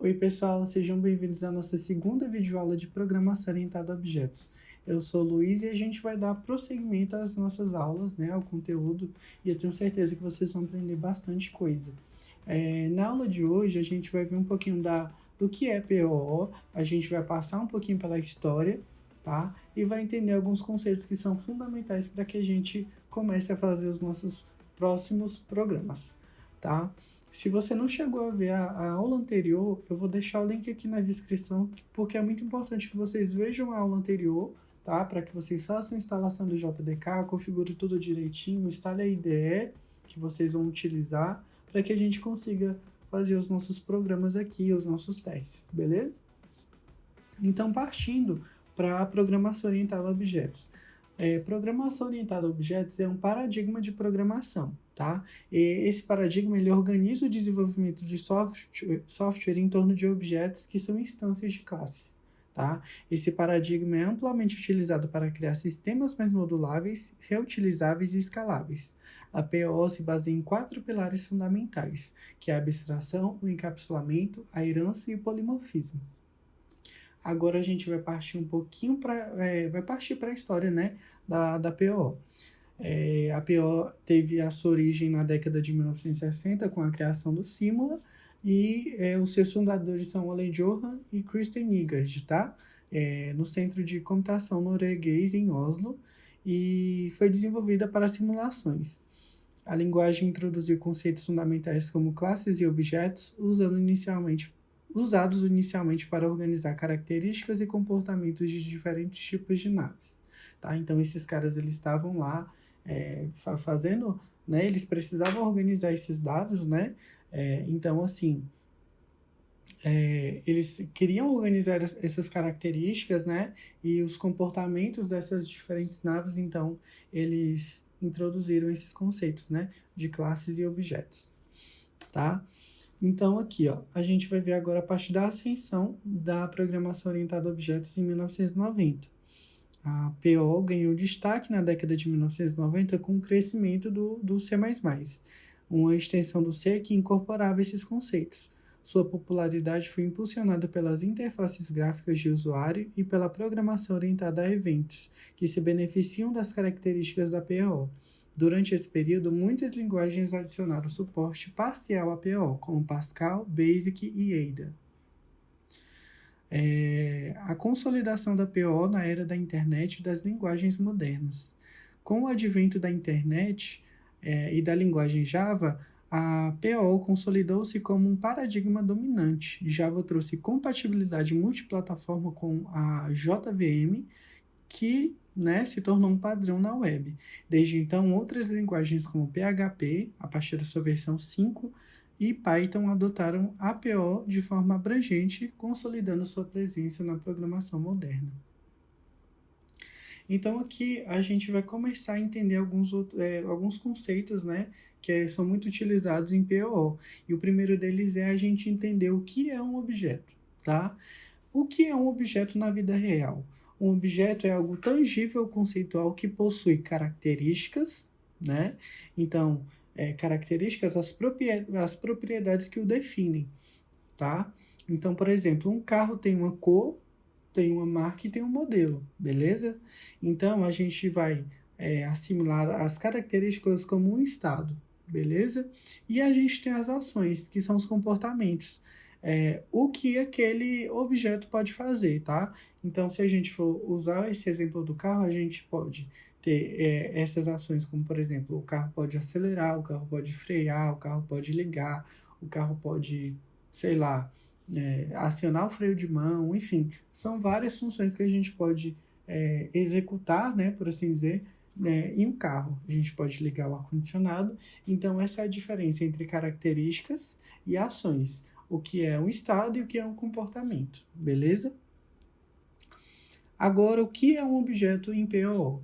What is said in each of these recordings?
Oi pessoal, sejam bem-vindos à nossa segunda videoaula de programação orientada a objetos. Eu sou o Luiz e a gente vai dar prosseguimento às nossas aulas, né, ao conteúdo, e eu tenho certeza que vocês vão aprender bastante coisa. Na aula de hoje a gente vai ver um pouquinho do que é POO, a gente vai passar um pouquinho pela história, tá? E vai entender alguns conceitos que são fundamentais para que a gente comece a fazer os nossos próximos programas, tá? Se você não chegou a ver a aula anterior, eu vou deixar o link aqui na descrição, porque é muito importante que vocês vejam a aula anterior, tá? Para que vocês façam a instalação do JDK, configure tudo direitinho, instale a IDE que vocês vão utilizar, para que a gente consiga fazer os nossos programas aqui, os nossos testes, beleza? Então, partindo para a programação orientada a objetos. Programação orientada a objetos é um paradigma de programação, tá? E esse paradigma ele organiza o desenvolvimento de software em torno de objetos que são instâncias de classes, tá? Esse paradigma é amplamente utilizado para criar sistemas mais moduláveis, reutilizáveis e escaláveis. A POO se baseia em 4 pilares fundamentais, que é a abstração, o encapsulamento, a herança e o polimorfismo. Agora a gente vai partir um pouquinho para a história, né, da POO. A POO teve a sua origem na década de 1960 com a criação do Simula e os seus fundadores são Ole Johan e Christian Nygaard, tá? No Centro de Computação Norueguês em Oslo e foi desenvolvida para simulações. A linguagem introduziu conceitos fundamentais como classes e objetos, usados inicialmente para organizar características e comportamentos de diferentes tipos de naves. Tá? Então, esses caras eles estavam lá fazendo, né? Eles precisavam organizar esses dados, né? Então, assim, eles queriam organizar essas características, né? E os comportamentos dessas diferentes naves, então, eles introduziram esses conceitos, né? De classes e objetos, tá? Então, aqui, ó, a gente vai ver agora a partir da ascensão da programação orientada a objetos em 1990. A PO ganhou destaque na década de 1990 com o crescimento do C++, uma extensão do C que incorporava esses conceitos. Sua popularidade foi impulsionada pelas interfaces gráficas de usuário e pela programação orientada a eventos, que se beneficiam das características da PO. Durante esse período, muitas linguagens adicionaram suporte parcial à PO, como Pascal, BASIC e Ada. A consolidação da PO na era da internet e das linguagens modernas. Com o advento da internet e da linguagem Java, a PO consolidou-se como um paradigma dominante. Java trouxe compatibilidade multiplataforma com a JVM, que se tornou um padrão na web. Desde então, outras linguagens como PHP, a partir da sua versão 5, e Python adotaram a PO de forma abrangente, consolidando sua presença na programação moderna. Então, aqui a gente vai começar a entender alguns conceitos, né, que são muito utilizados em PO. E o primeiro deles é a gente entender o que é um objeto, tá? O que é um objeto na vida real? Um objeto é algo tangível, conceitual, que possui características, né? Então, características, as propriedades que o definem, tá? Então, por exemplo, um carro tem uma cor, tem uma marca e tem um modelo, beleza? Então, a gente vai assimilar as características como um estado, beleza? E a gente tem as ações, que são os comportamentos. O que aquele objeto pode fazer, tá? Então, se a gente for usar esse exemplo do carro, a gente pode ter essas ações, como, por exemplo, o carro pode acelerar, o carro pode frear, o carro pode ligar, o carro pode, sei lá, acionar o freio de mão, enfim, são várias funções que a gente pode executar, né, por assim dizer, em um carro. A gente pode ligar o ar-condicionado. Então, essa é a diferença entre características e ações. O que é um estado e o que é um comportamento, beleza? Agora, o que é um objeto em POO?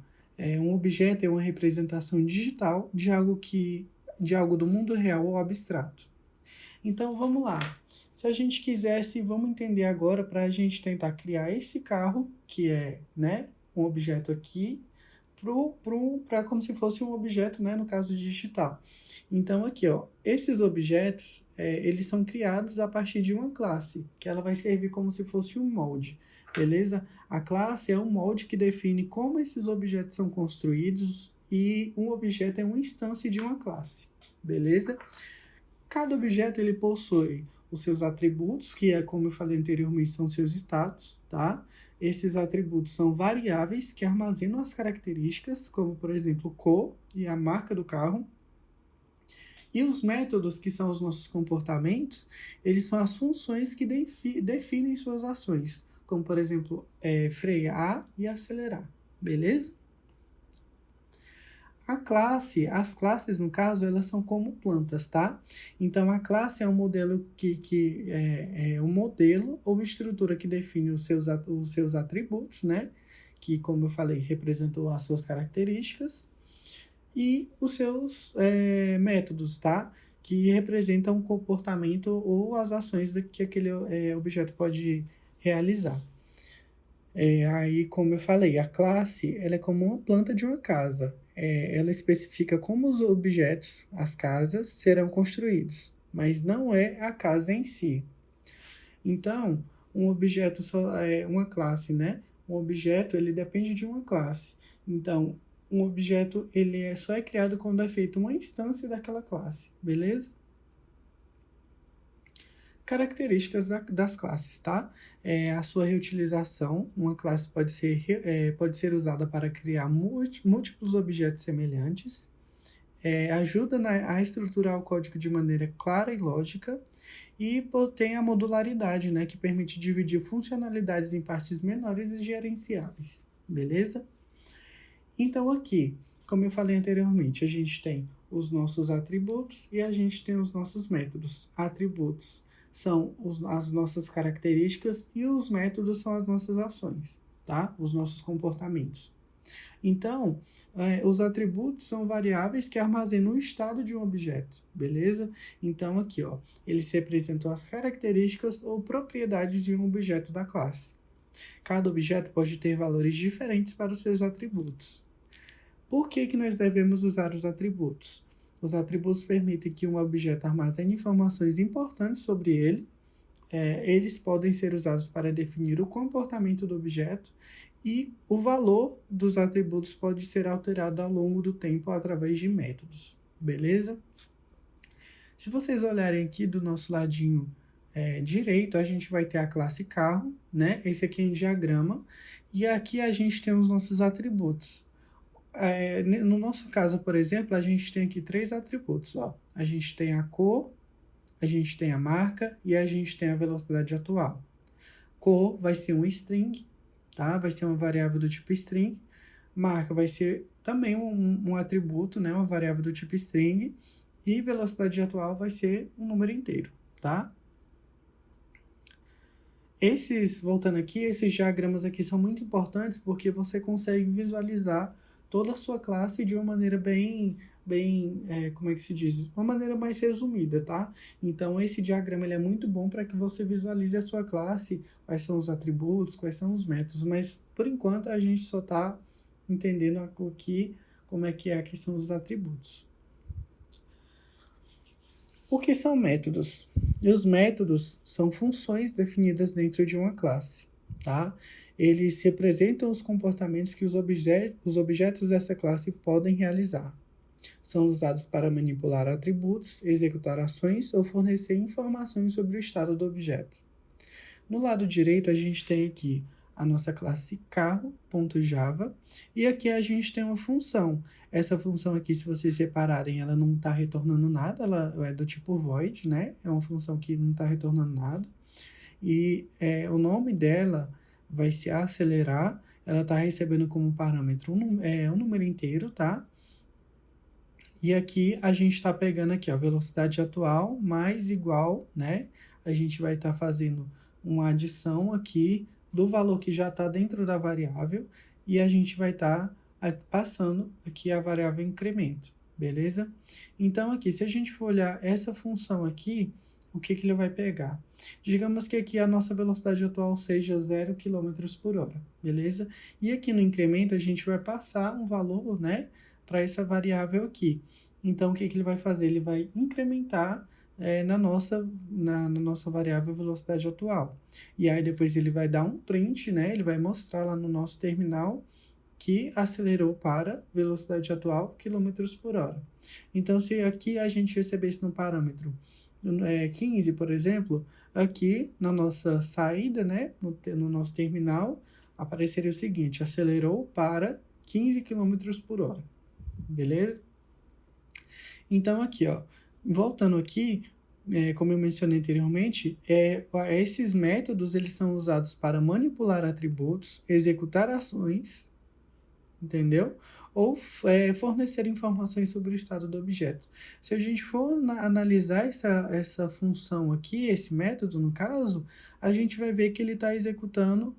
Um objeto é uma representação digital de algo do mundo real ou abstrato. Então, vamos lá. Se a gente quisesse, vamos entender agora para a gente tentar criar esse carro, que é, né, um objeto aqui, para como se fosse um objeto, né, no caso digital. Então, aqui, ó, esses objetos, eles são criados a partir de uma classe, que ela vai servir como se fosse um molde, beleza? A classe é um molde que define como esses objetos são construídos e um objeto é uma instância de uma classe, beleza? Cada objeto, ele possui os seus atributos, que é, como eu falei anteriormente, são seus status, tá? Esses atributos são variáveis que armazenam as características, como, por exemplo, cor e a marca do carro. E os métodos, que são os nossos comportamentos, eles são as funções que definem suas ações, como, por exemplo, frear e acelerar, beleza? As classes, no caso, elas são como plantas, tá? Então, a classe é um modelo é um modelo ou estrutura que define os seus atributos, né? Que, como eu falei, representam as suas características. E os seus métodos, tá? Que representam o comportamento ou as ações que aquele objeto pode realizar. Aí, como eu falei, a classe ela é como uma planta de uma casa. Ela especifica como os objetos, as casas, serão construídos, mas não é a casa em si. Então, um objeto só é uma classe, né? Um objeto, ele depende de uma classe. Então, um objeto, ele só é criado quando é feita uma instância daquela classe, beleza? Características das classes, tá? A sua reutilização. Uma classe pode ser usada para criar múltiplos objetos semelhantes. Ajuda a estruturar o código de maneira clara e lógica. E tem a modularidade, né? Que permite dividir funcionalidades em partes menores e gerenciáveis. Beleza? Então, aqui, como eu falei anteriormente, a gente tem os nossos atributos e a gente tem os nossos métodos. Atributos são as nossas características e os métodos são as nossas ações, tá? Os nossos comportamentos. Então, os atributos são variáveis que armazenam o estado de um objeto, beleza? Então, aqui, ó, eles representam as características ou propriedades de um objeto da classe. Cada objeto pode ter valores diferentes para os seus atributos. Por que nós devemos usar os atributos? Os atributos permitem que um objeto armazene informações importantes sobre ele. Eles podem ser usados para definir o comportamento do objeto e o valor dos atributos pode ser alterado ao longo do tempo através de métodos. Beleza? Se vocês olharem aqui do nosso ladinho direito, a gente vai ter a classe carro, né? Esse aqui é um diagrama. E aqui a gente tem os nossos atributos. No nosso caso, por exemplo, a gente tem aqui 3 atributos. Ó. A gente tem a cor, a gente tem a marca e a gente tem a velocidade atual. Cor vai ser um string, tá? Vai ser uma variável do tipo string. Marca vai ser também um atributo, né? Uma variável do tipo string. E velocidade atual vai ser um número inteiro, tá? Voltando aqui, esses diagramas aqui são muito importantes porque você consegue visualizar toda a sua classe de uma maneira como é que se diz? Uma maneira mais resumida, tá? Então, esse diagrama ele é muito bom para que você visualize a sua classe, quais são os atributos, quais são os métodos, mas, por enquanto, a gente só está entendendo como é que é a questão dos atributos. O que são métodos? E os métodos são funções definidas dentro de uma classe, tá? Eles representam os comportamentos que os objetos dessa classe podem realizar. São usados para manipular atributos, executar ações ou fornecer informações sobre o estado do objeto. No lado direito, a gente tem aqui a nossa classe carro.java e aqui a gente tem uma função. Essa função aqui, se vocês separarem, ela não está retornando nada, ela é do tipo void, né? É uma função que não está retornando nada. E o nome dela vai se acelerar, ela está recebendo como parâmetro um número inteiro, tá? E aqui a gente está pegando aqui a velocidade atual mais igual, né? A gente vai estar fazendo uma adição aqui do valor que já está dentro da variável e a gente vai estar passando aqui a variável incremento, beleza? Então aqui, se a gente for olhar essa função aqui, o que ele vai pegar? Digamos que aqui a nossa velocidade atual seja 0 km por hora, beleza? E aqui no incremento a gente vai passar um valor, né, para essa variável aqui. Então, o que ele vai fazer? Ele vai incrementar na nossa variável velocidade atual. E aí depois ele vai dar um print, né? Ele vai mostrar lá no nosso terminal que acelerou para velocidade atual, quilômetros por hora. Então, se aqui a gente recebesse no parâmetro 15, por exemplo, aqui na nossa saída, né, no nosso terminal, apareceria o seguinte: acelerou para 15 quilômetros por hora. Beleza? Então, aqui, ó, voltando aqui, como eu mencionei anteriormente, esses métodos eles são usados para manipular atributos, executar ações, entendeu? Ou fornecer informações sobre o estado do objeto. Se a gente for analisar essa função aqui, esse método no caso, a gente vai ver que ele está executando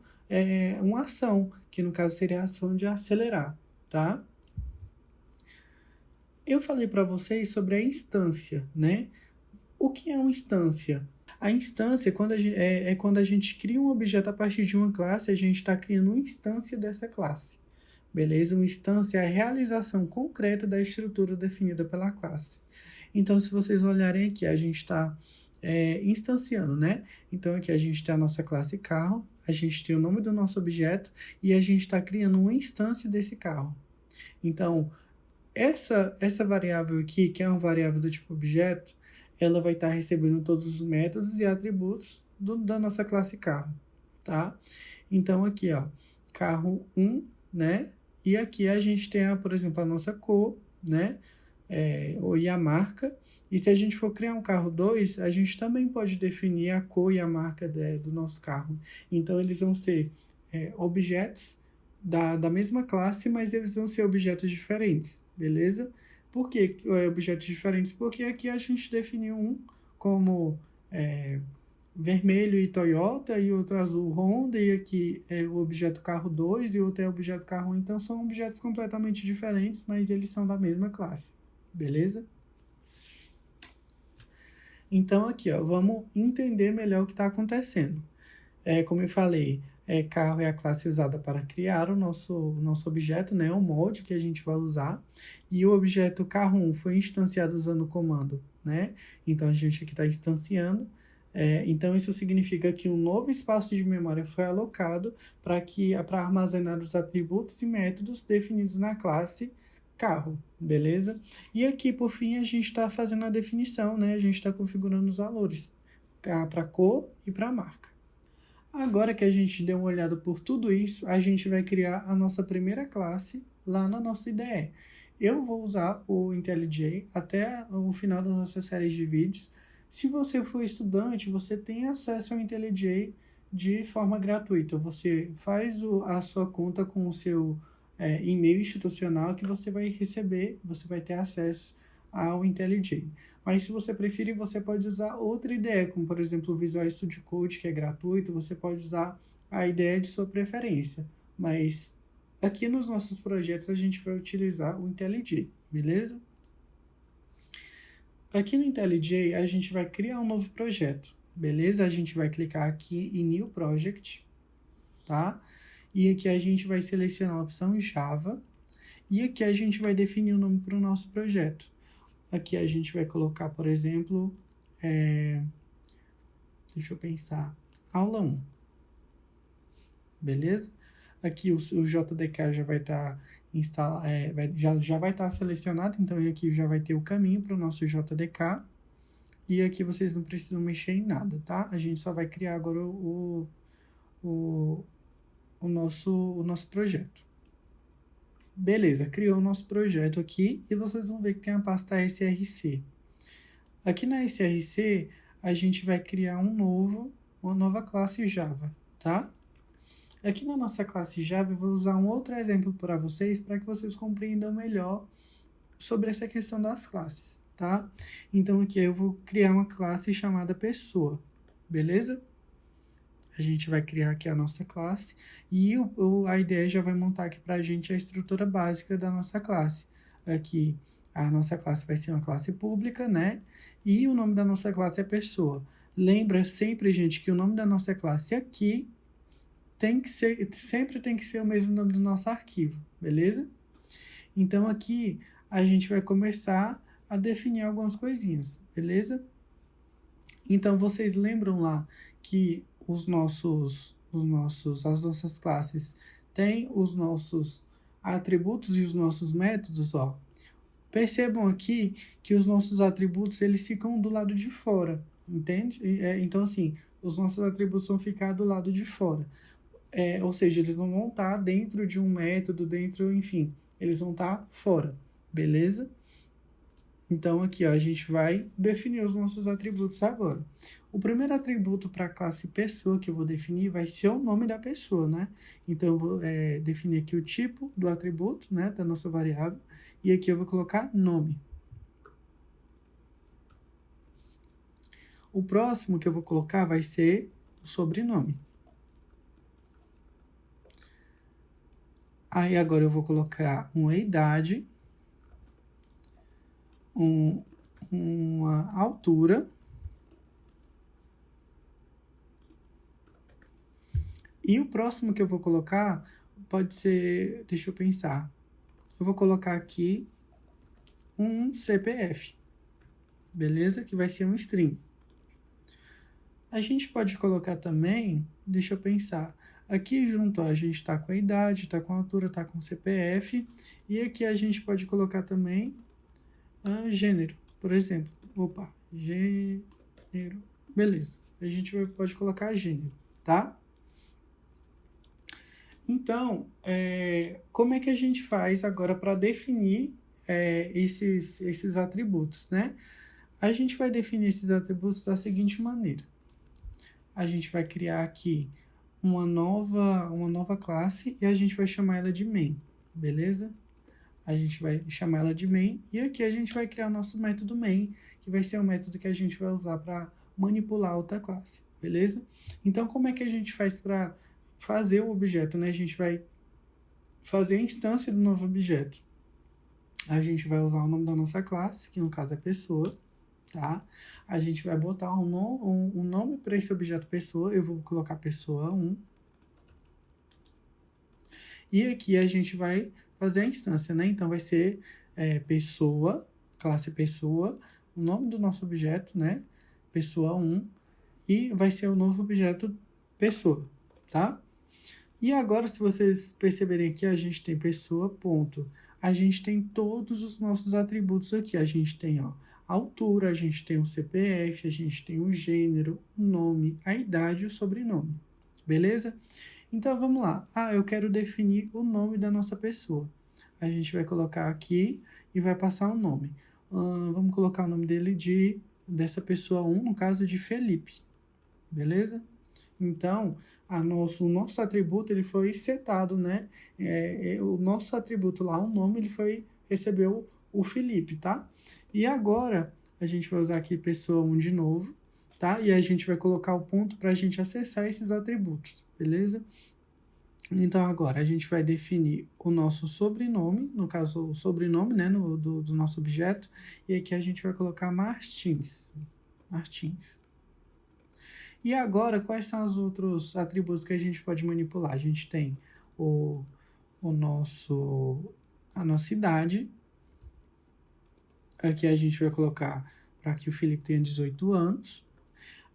uma ação, que no caso seria a ação de acelerar, tá? Eu falei para vocês sobre a instância, né? O que é uma instância? A instância é quando a gente cria um objeto a partir de uma classe, a gente está criando uma instância dessa classe. Beleza? Uma instância é a realização concreta da estrutura definida pela classe. Então, se vocês olharem aqui, a gente está instanciando, né? Então, aqui a gente tem a nossa classe carro, a gente tem o nome do nosso objeto e a gente está criando uma instância desse carro. Então, essa variável aqui, que é uma variável do tipo objeto, ela vai estar recebendo todos os métodos e atributos da nossa classe carro, tá? Então, aqui, ó, carro 1, né? E aqui a gente tem, por exemplo, a nossa cor, né? E a marca. E se a gente for criar um carro 2, a gente também pode definir a cor e a marca do nosso carro. Então, eles vão ser objetos da mesma classe, mas eles vão ser objetos diferentes, beleza? Por que objetos diferentes? Porque aqui a gente definiu um como vermelho e Toyota, e outro azul Honda, e aqui é o objeto carro 2 e outro é o objeto carro 1. Então, são objetos completamente diferentes, mas eles são da mesma classe, beleza? Então, aqui, ó, vamos entender melhor o que está acontecendo. Como eu falei, carro é a classe usada para criar o nosso objeto, né, o molde que a gente vai usar, e o objeto carro 1 foi instanciado usando o comando, né? Então, a gente aqui está instanciando. Então, isso significa que um novo espaço de memória foi alocado para armazenar os atributos e métodos definidos na classe carro, beleza? E aqui, por fim, a gente está fazendo a definição, né? A gente está configurando os valores para cor e para marca. Agora que a gente deu uma olhada por tudo isso, a gente vai criar a nossa primeira classe lá na nossa IDE. Eu vou usar o IntelliJ até o final da nossa série de vídeos. Se você for estudante, você tem acesso ao IntelliJ de forma gratuita. Você faz a sua conta com o seu e-mail institucional que você vai receber, você vai ter acesso ao IntelliJ. Mas se você preferir, você pode usar outra IDE, como por exemplo o Visual Studio Code, que é gratuito, você pode usar a IDE de sua preferência. Mas aqui nos nossos projetos a gente vai utilizar o IntelliJ, beleza? Aqui no IntelliJ a gente vai criar um novo projeto, beleza? A gente vai clicar aqui em New Project, tá? E aqui a gente vai selecionar a opção Java e aqui a gente vai definir o nome para o nosso projeto. Aqui a gente vai colocar, por exemplo, deixa eu pensar, aula 1, beleza? Aqui o JDK já vai estar instalado, já vai estar selecionado, então aqui já vai ter o caminho para o nosso JDK. E aqui vocês não precisam mexer em nada, tá? A gente só vai criar agora o nosso projeto. Beleza, criou o nosso projeto aqui e vocês vão ver que tem a pasta SRC. Aqui na SRC, a gente vai criar uma nova classe Java, tá? Aqui na nossa classe Java, eu vou usar um outro exemplo para vocês, para que vocês compreendam melhor sobre essa questão das classes, tá? Então, aqui eu vou criar uma classe chamada pessoa, beleza? A gente vai criar aqui a nossa classe e a IDE já vai montar aqui para a gente a estrutura básica da nossa classe. Aqui, a nossa classe vai ser uma classe pública, né? E o nome da nossa classe é pessoa. Lembra sempre, gente, que o nome da nossa classe aqui sempre tem que ser o mesmo nome do nosso arquivo, beleza? Então, aqui a gente vai começar a definir algumas coisinhas, beleza? Então, vocês lembram lá que as nossas classes têm os nossos atributos e os nossos métodos, ó. Percebam aqui que os nossos atributos, eles ficam do lado de fora, entende? Então, assim, os nossos atributos vão ficar do lado de fora. Ou seja, eles não vão estar dentro de um método, enfim, eles vão estar fora, beleza? Então, aqui, ó, a gente vai definir os nossos atributos agora. O primeiro atributo para a classe pessoa que eu vou definir vai ser o nome da pessoa, né? Então, eu vou definir aqui o tipo do atributo, né, da nossa variável, e aqui eu vou colocar nome. O próximo que eu vou colocar vai ser o sobrenome. Aí, agora eu vou colocar uma idade, uma altura e o próximo que eu vou colocar pode ser, deixa eu pensar, eu vou colocar aqui um CPF, beleza? Que vai ser um string. A gente pode colocar também, deixa eu pensar, aqui junto ó, a gente está com a idade, está com a altura, está com o CPF e aqui a gente pode colocar também gênero. Por exemplo, gênero, beleza, a gente pode colocar gênero, tá? Então, como é que a gente faz agora para definir esses atributos, né? A gente vai definir esses atributos da seguinte maneira. A gente vai criar aqui uma nova classe e a gente vai chamar ela de main, beleza? A gente vai chamar ela de main e aqui a gente vai criar o nosso método main, que vai ser o método que a gente vai usar para manipular outra classe, beleza? Então, como é que a gente faz para fazer o objeto, né? A gente vai fazer a instância do novo objeto. A gente vai usar o nome da nossa classe, que no caso é pessoa, tá? A gente vai botar um nome para esse objeto pessoa, eu vou colocar pessoa 1. E aqui a gente vai fazer a instância, né? Então vai ser pessoa, classe pessoa, o nome do nosso objeto, né? Pessoa 1, e vai ser o novo objeto pessoa, tá? E agora, se vocês perceberem aqui, a gente tem pessoa, ponto. A gente tem todos os nossos atributos aqui. A gente tem a altura, a gente tem o CPF, a gente tem o gênero, o nome, a idade e o sobrenome. Beleza? Então, vamos lá. Eu quero definir o nome da nossa pessoa. A gente vai colocar aqui e vai passar o nome. Vamos colocar o nome dessa pessoa 1, no caso de Felipe. Beleza? Então, o nosso atributo ele foi setado, né? O nosso atributo lá, o nome, recebeu o Felipe, tá? E agora, a gente vai usar aqui pessoa 1 de novo, tá? E a gente vai colocar o ponto para a gente acessar esses atributos, beleza? Então, agora, a gente vai definir o nosso sobrenome, no caso, o sobrenome, né? Do nosso objeto. E aqui a gente vai colocar Martins. E agora, quais são os outros atributos que a gente pode manipular? A gente tem a nossa idade. Aqui a gente vai colocar para que o Felipe tenha 18 anos.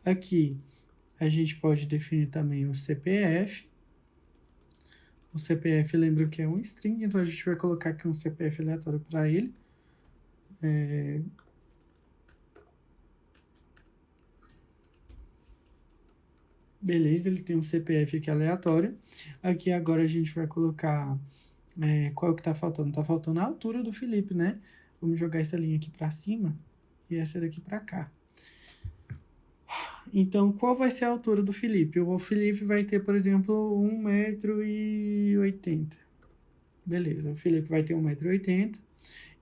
Aqui a gente pode definir também o CPF. O CPF, lembra que é um string, então a gente vai colocar aqui um CPF aleatório para ele. Beleza, ele tem um CPF aqui aleatório. Aqui agora a gente vai colocar qual que tá faltando? Tá faltando a altura do Felipe, né? Vamos jogar essa linha aqui para cima e essa daqui para cá. Então, qual vai ser a altura do Felipe? O Felipe vai ter, por exemplo, 1,80 m. Beleza, o Felipe vai ter 1,80 m.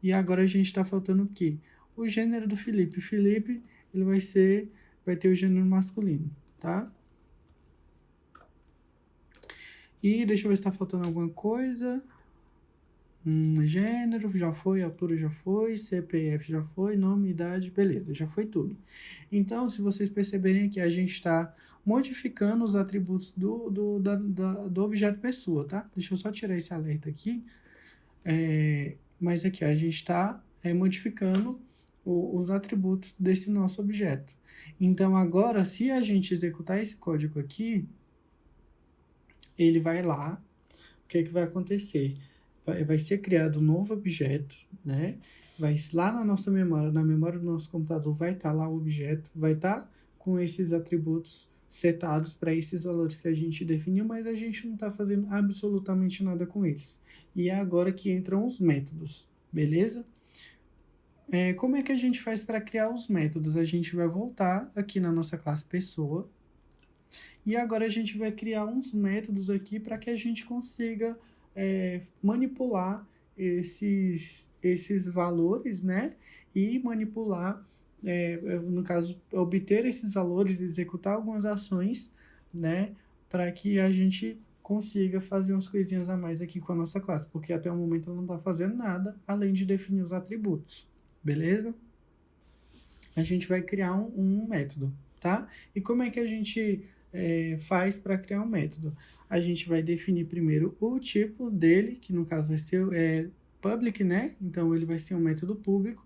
E agora a gente tá faltando o quê? O gênero do Felipe. O Felipe, ele vai ter o gênero masculino, tá? E deixa eu ver se tá faltando alguma coisa. Gênero já foi, altura já foi, CPF já foi, nome, idade, beleza, já foi tudo. Então, se vocês perceberem aqui, a gente está modificando os atributos do objeto pessoa, tá? Deixa eu só tirar esse alerta aqui. Mas aqui, a gente está modificando os atributos desse nosso objeto. Então, agora, se a gente executar esse código aqui, ele vai lá, o que é que vai acontecer? Vai ser criado um novo objeto, né? Vai lá na nossa memória, na memória do nosso computador, vai estar lá o objeto, vai estar com esses atributos setados para esses valores que a gente definiu, mas a gente não está fazendo absolutamente nada com eles. E é agora que entram os métodos, beleza? Como é que a gente faz para criar os métodos? A gente vai voltar aqui na nossa classe pessoa, e agora a gente vai criar uns métodos aqui para que a gente consiga manipular esses valores, né? E manipular, no caso, obter esses valores, executar algumas ações, né? Para que a gente consiga fazer umas coisinhas a mais aqui com a nossa classe, porque até o momento ela não está fazendo nada, além de definir os atributos, beleza? A gente vai criar um método, tá? E como é que a gente faz para criar um método? A gente vai definir primeiro o tipo dele, que no caso vai ser public, né? Então ele vai ser um método público.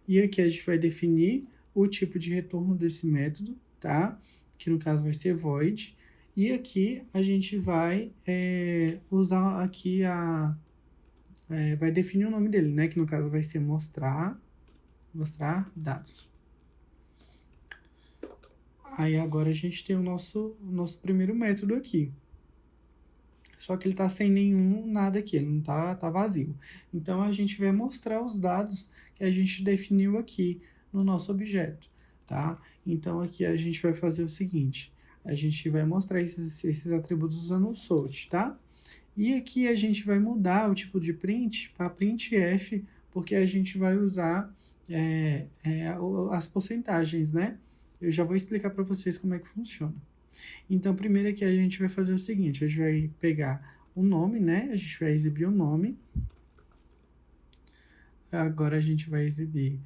E aqui a gente vai definir o tipo de retorno desse método, tá? Que no caso vai ser void. E aqui a gente vai usar aqui vai definir o nome dele, né? Que no caso vai ser mostrar dados. Aí agora a gente tem o nosso primeiro método aqui. Só que ele está sem nada aqui, ele não tá vazio. Então a gente vai mostrar os dados que a gente definiu aqui no nosso objeto, tá? Então aqui a gente vai fazer o seguinte, a gente vai mostrar esses atributos usando o sort, tá? E aqui a gente vai mudar o tipo de print para printf, porque a gente vai usar as porcentagens, né? Eu já vou explicar para vocês como é que funciona. Então, primeiro aqui a gente vai fazer o seguinte, a gente vai pegar o nome, né? A gente vai exibir o nome. Agora a gente vai exibir,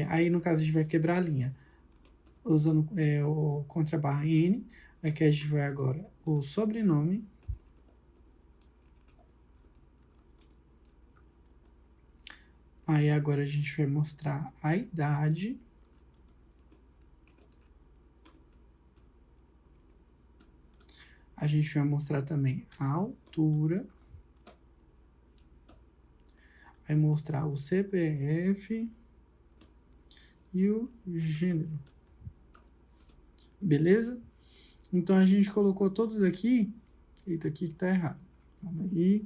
aí no caso a gente vai quebrar a linha, usando o contrabarra N. Aqui a gente vai agora o sobrenome. Aí agora a gente vai mostrar a idade. A gente vai mostrar também a altura. Vai mostrar o CPF e o gênero. Beleza? Então a gente colocou todos aqui. Eita, aqui que tá errado. Calma aí.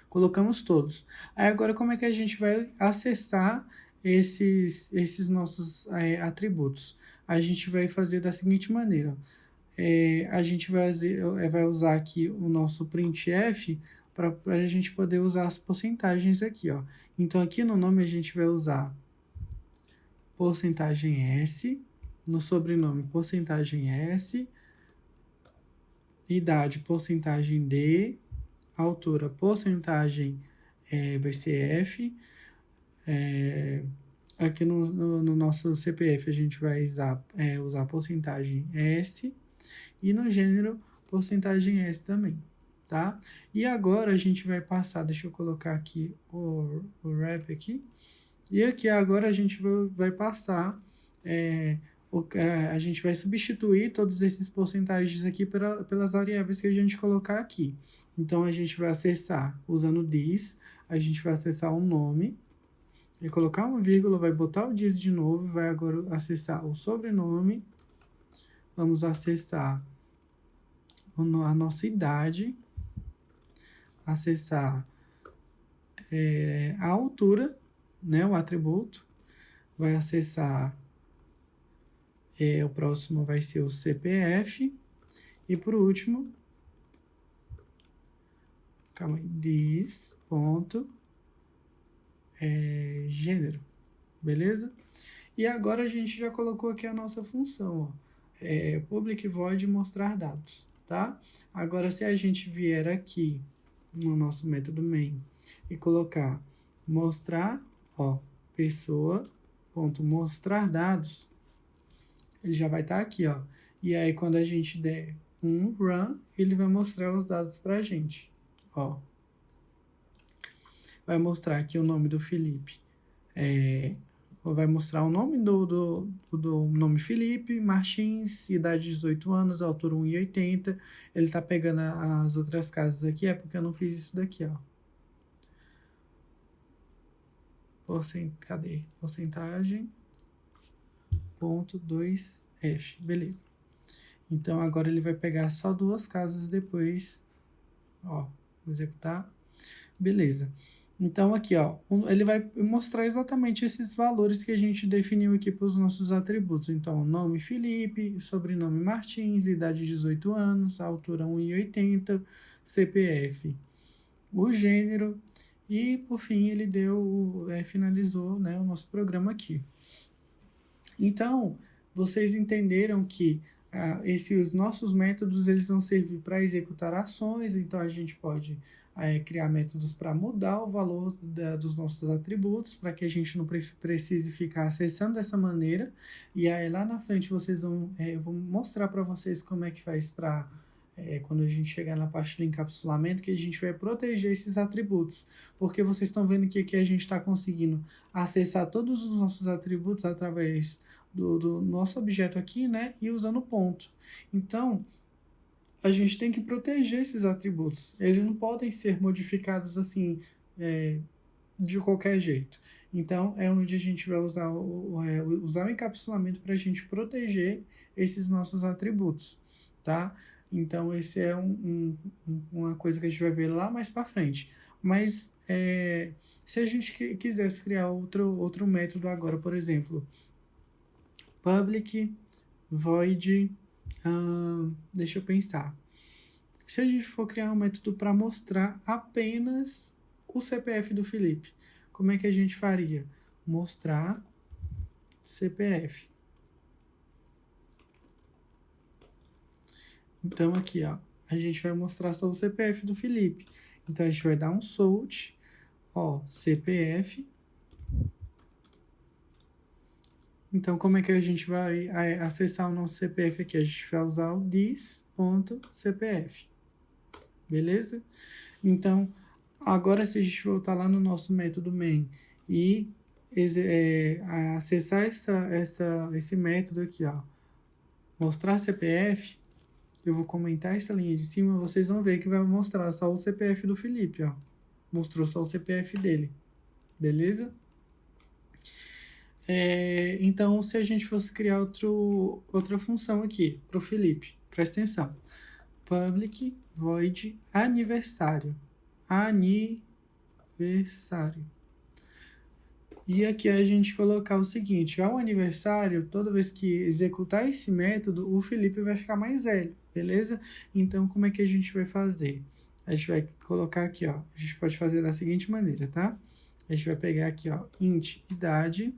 Colocamos todos. Aí agora como é que a gente vai acessar esses nossos atributos? A gente vai fazer da seguinte maneira. A gente vai usar aqui o nosso printf para a gente poder usar as porcentagens aqui, ó. Então, aqui no nome a gente vai usar porcentagem S, no sobrenome porcentagem S, idade porcentagem D, altura porcentagem vai ser F, aqui no nosso CPF a gente vai usar porcentagem S, e no gênero, porcentagem S também, tá? E agora a gente vai passar, deixa eu colocar aqui o wrap aqui. E aqui agora a gente vai passar, a gente vai substituir todos esses porcentagens aqui pelas variáveis que a gente colocar aqui. Então a gente vai acessar, usando this, a gente vai acessar o nome, e colocar uma vírgula, vai botar o this de novo, vai agora acessar o sobrenome. Vamos acessar a nossa idade, acessar a altura, né, o atributo, vai acessar, o próximo vai ser o CPF, e por último, calma aí, this, ponto, gênero, beleza? E agora a gente já colocou aqui a nossa função, ó. Public void mostrar dados, tá? Agora, se a gente vier aqui no nosso método main e colocar mostrar, ó, pessoa.mostrar dados, ele já vai estar aqui, ó. E aí, quando a gente der um run, ele vai mostrar os dados pra gente, ó. Vai mostrar aqui o nome do Felipe, vai mostrar o nome do nome Felipe Martins, idade de 18 anos, altura 1,80. Ele tá pegando as outras casas aqui, é porque eu não fiz isso daqui, ó. Cadê? Porcentagem, ponto 2F, beleza. Então, agora ele vai pegar só 2 casas depois, ó, vou executar, beleza. Então, aqui, ó, ele vai mostrar exatamente esses valores que a gente definiu aqui para os nossos atributos. Então, nome Felipe, sobrenome Martins, idade de 18 anos, altura 1,80, CPF, o gênero, e, por fim, ele finalizou, né, o nosso programa aqui. Então, vocês entenderam que os nossos métodos eles vão servir para executar ações, então a gente pode criar métodos para mudar o valor dos nossos atributos, para que a gente não precise ficar acessando dessa maneira, e aí lá na frente vocês eu vou mostrar para vocês como é que faz para quando a gente chegar na parte do encapsulamento, que a gente vai proteger esses atributos, porque vocês estão vendo que aqui a gente está conseguindo acessar todos os nossos atributos através do nosso objeto aqui, né, e usando ponto. Então, a gente tem que proteger esses atributos. Eles não podem ser modificados assim, de qualquer jeito. Então, é onde a gente vai usar o encapsulamento para a gente proteger esses nossos atributos, tá? Então, esse é uma coisa que a gente vai ver lá mais para frente. Mas, se a gente quisesse criar outro método agora, por exemplo, public void, deixa eu pensar. Se a gente for criar um método para mostrar apenas o CPF do Felipe, como é que a gente faria? Mostrar CPF. Então, aqui, ó, a gente vai mostrar só o CPF do Felipe. Então, a gente vai dar um sort, ó, CPF. Então, como é que a gente vai acessar o nosso CPF aqui? A gente vai usar o this.cpf. Beleza? Então, agora se a gente voltar lá no nosso método main e acessar esse método aqui, ó, mostrar CPF, eu vou comentar essa linha de cima, vocês vão ver que vai mostrar só o CPF do Felipe, ó. Mostrou só o CPF dele. Beleza? Então, se a gente fosse criar outra função aqui para o Felipe, presta atenção. Public void aniversário. Aniversário. E aqui a gente colocar o seguinte, ao aniversário, toda vez que executar esse método, o Felipe vai ficar mais velho, beleza? Então, como é que a gente vai fazer? A gente vai colocar aqui, ó, a gente pode fazer da seguinte maneira, tá? A gente vai pegar aqui, ó, int idade,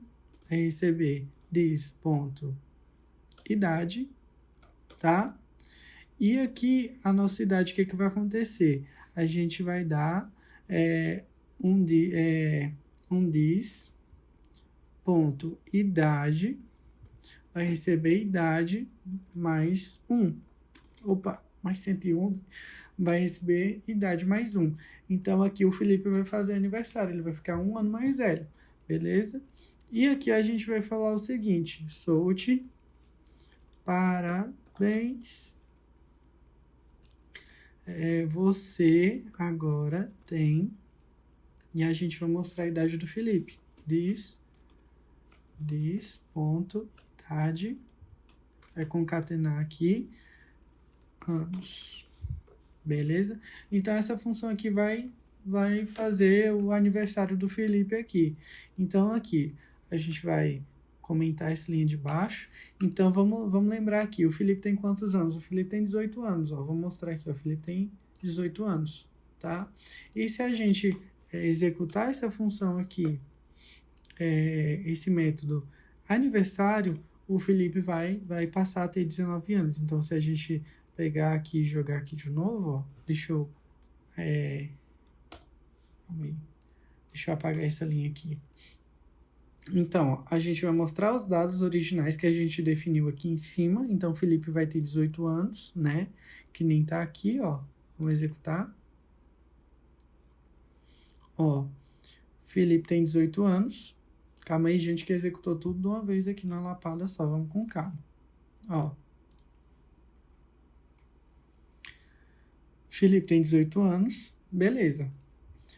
receber this.idade, tá? E aqui, a nossa idade, o que vai acontecer? A gente vai dar um this.idade, vai receber idade mais 1. Opa, mais 111, vai receber idade mais 1. Então, aqui o Felipe vai fazer aniversário, ele vai ficar 1 ano mais velho, beleza? E aqui a gente vai falar o seguinte, sort, parabéns, você agora tem, e a gente vai mostrar a idade do Felipe, this.idade, vai concatenar aqui, anos, beleza? Então, essa função aqui vai fazer o aniversário do Felipe aqui. Então, aqui, a gente vai comentar essa linha de baixo. Então, vamos lembrar aqui, o Felipe tem quantos anos? O Felipe tem 18 anos, ó. Vou mostrar aqui, ó. O Felipe tem 18 anos, tá? E se a gente executar essa função aqui, esse método aniversário, o Felipe vai passar a ter 19 anos. Então, se a gente pegar aqui e jogar aqui de novo, ó, deixa eu apagar essa linha aqui. Então, ó, a gente vai mostrar os dados originais que a gente definiu aqui em cima. Então, o Felipe vai ter 18 anos, né? Que nem tá aqui, ó. Vamos executar. Ó, Felipe tem 18 anos. Calma aí, gente, que executou tudo de uma vez aqui na lapada só. Vamos com calma. Ó. Felipe tem 18 anos. Beleza.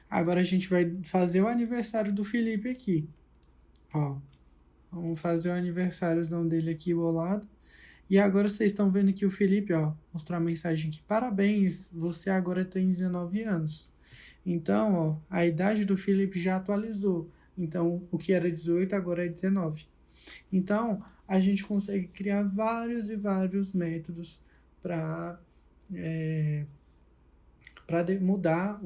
Agora a gente vai fazer o aniversário do Felipe aqui. Ó. Vamos fazer o aniversáriozão dele aqui bolado. E agora vocês estão vendo que o Felipe, ó, mostrar a mensagem aqui. Parabéns, você agora tem 19 anos. Então, ó, a idade do Felipe já atualizou. Então, o que era 18 agora é 19. Então, a gente consegue criar vários e vários métodos para mudar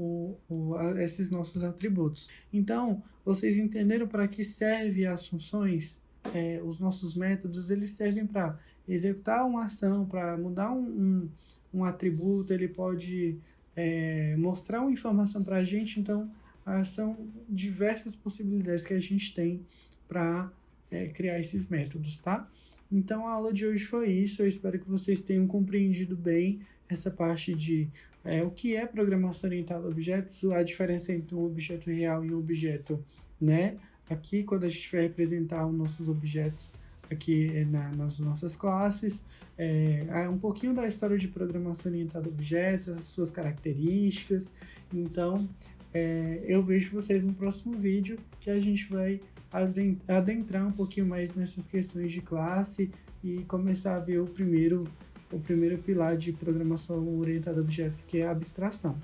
esses nossos atributos. Então, vocês entenderam para que servem as funções? Os nossos métodos, eles servem para executar uma ação, para mudar um atributo, ele pode mostrar uma informação para a gente. Então, são diversas possibilidades que a gente tem para criar esses métodos, tá? Então, a aula de hoje foi isso. Eu espero que vocês tenham compreendido bem essa parte de o que é programação orientada a objetos, a diferença entre um objeto real e um objeto, né? Aqui, quando a gente vai representar os nossos objetos aqui nas nossas classes, um pouquinho da história de programação orientada a objetos, as suas características. Então, eu vejo vocês no próximo vídeo, que a gente vai adentrar um pouquinho mais nessas questões de classe e começar a ver o primeiro pilar de programação orientada a objetos, que é a abstração.